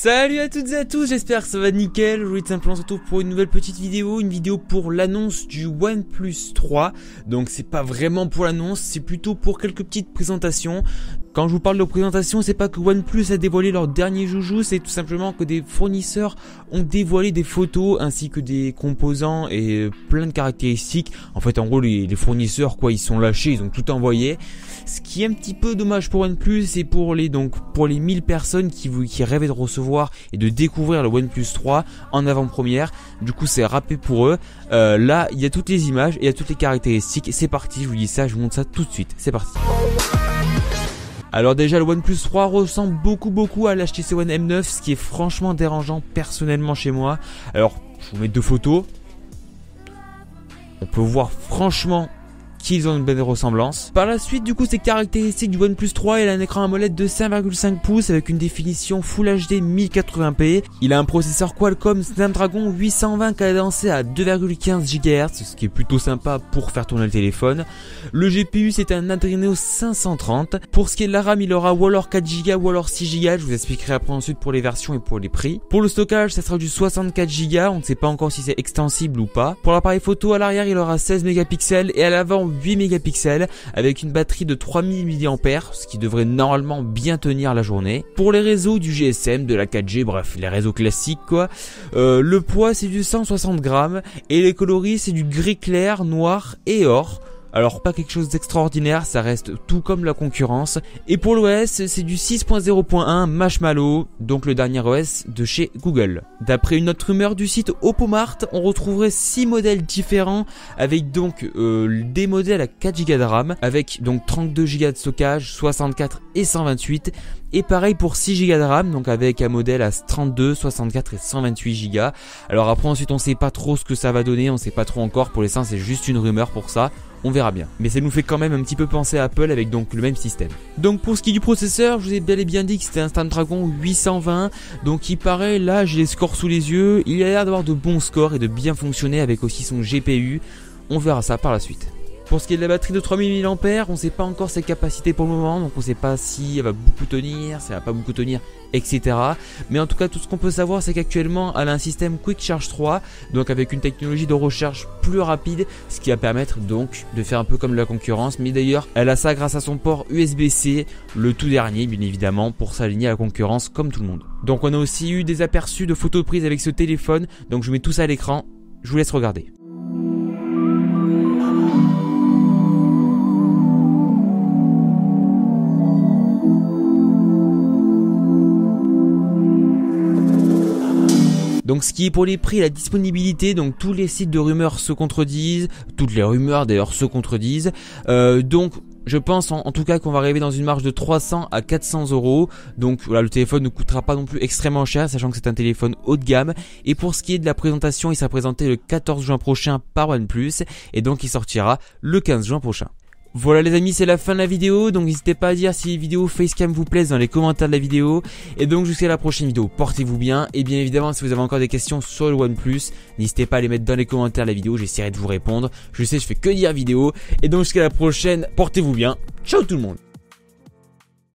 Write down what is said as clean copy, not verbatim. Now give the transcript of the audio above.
Salut à toutes et à tous, j'espère que ça va nickel. Aujourd'hui simplement on se retrouve pour une nouvelle petite vidéo, une vidéo pour l'annonce du OnePlus 3. Donc c'est pas vraiment pour l'annonce, c'est plutôt pour quelques petites présentations. Quand je vous parle de présentation, c'est pas que OnePlus a dévoilé leur dernier joujou, c'est tout simplement que des fournisseurs ont dévoilé des photos ainsi que des composants et plein de caractéristiques. En fait, en gros, les fournisseurs, quoi, ils sont lâchés, ils ont tout envoyé. Ce qui est un petit peu dommage pour OnePlus et pour les 1000 personnes qui rêvaient de recevoir et de découvrir le OnePlus 3 en avant-première. Du coup, c'est râpé pour eux. Là, il y a toutes les images et il y a toutes les caractéristiques. C'est parti, je vous dis ça, je vous montre ça tout de suite. C'est parti. Alors déjà le OnePlus 3 ressemble beaucoup à l'HTC One M9, ce qui est franchement dérangeant personnellement chez moi. Alors je vous mets deux photos. On peut voir franchement qu'ils ont une belle ressemblance. Par la suite, du coup, ces caractéristiques du OnePlus 3, il a un écran AMOLED de 5,5 pouces avec une définition Full HD 1080p. Il a un processeur Qualcomm Snapdragon 820 cadencé à 2,15 GHz, ce qui est plutôt sympa pour faire tourner le téléphone. Le GPU, c'est un Adreno 530. Pour ce qui est de la RAM, il aura ou alors 4 Go ou alors 6 Go. Je vous expliquerai après ensuite pour les versions et pour les prix. Pour le stockage, ça sera du 64 Go. On ne sait pas encore si c'est extensible ou pas. Pour l'appareil photo, à l'arrière, il aura 16 mégapixels et à l'avant 8 mégapixels avec une batterie de 3000 mAh, ce qui devrait normalement bien tenir la journée. Pour les réseaux, du GSM, de la 4G, bref, les réseaux classiques quoi. Le poids c'est du 160 grammes et les coloris c'est du gris clair, noir et or. Alors pas quelque chose d'extraordinaire, ça reste tout comme la concurrence. Et pour l'OS, c'est du 6.0.1 Marshmallow, donc le dernier OS de chez Google. D'après une autre rumeur du site Opomart, on retrouverait 6 modèles différents avec donc des modèles à 4 Go de RAM, avec donc 32 Go de stockage, 64 et 128. Et pareil pour 6 Go de RAM, donc avec un modèle à 32, 64 et 128 Go. Alors après ensuite on sait pas trop ce que ça va donner, on sait pas trop encore, pour l'instant c'est juste une rumeur pour ça. On verra bien. Mais ça nous fait quand même un petit peu penser à Apple avec donc le même système. Donc pour ce qui est du processeur, je vous ai bel et bien dit que c'était un Snapdragon 820. Donc il paraît, là j'ai les scores sous les yeux, il a l'air d'avoir de bons scores et de bien fonctionner avec aussi son GPU. On verra ça par la suite. Pour ce qui est de la batterie de 3000 mAh, on ne sait pas encore ses capacités pour le moment, donc on ne sait pas si elle va beaucoup tenir, si elle va pas beaucoup tenir, etc. Mais en tout cas, tout ce qu'on peut savoir, c'est qu'actuellement, elle a un système Quick Charge 3, donc avec une technologie de recharge plus rapide, ce qui va permettre donc de faire un peu comme la concurrence. Mais d'ailleurs, elle a ça grâce à son port USB-C, le tout dernier, bien évidemment, pour s'aligner à la concurrence comme tout le monde. Donc on a aussi eu des aperçus de photos prises avec ce téléphone, donc je mets tout ça à l'écran, je vous laisse regarder. Donc ce qui est pour les prix et la disponibilité, donc tous les sites de rumeurs se contredisent, toutes les rumeurs d'ailleurs se contredisent, donc je pense en tout cas qu'on va arriver dans une marge de 300 à 400 €. Donc voilà, le téléphone ne coûtera pas non plus extrêmement cher, sachant que c'est un téléphone haut de gamme. Et pour ce qui est de la présentation, il sera présenté le 14 juin prochain par OnePlus et donc il sortira le 15 juin prochain. Voilà les amis, c'est la fin de la vidéo, donc n'hésitez pas à dire si les vidéos Facecam vous plaisent dans les commentaires de la vidéo. Et donc jusqu'à la prochaine vidéo, portez-vous bien. Et bien évidemment, si vous avez encore des questions sur le OnePlus, n'hésitez pas à les mettre dans les commentaires de la vidéo, j'essaierai de vous répondre. Je sais, je fais que dire vidéo. Et donc jusqu'à la prochaine, portez-vous bien. Ciao tout le monde.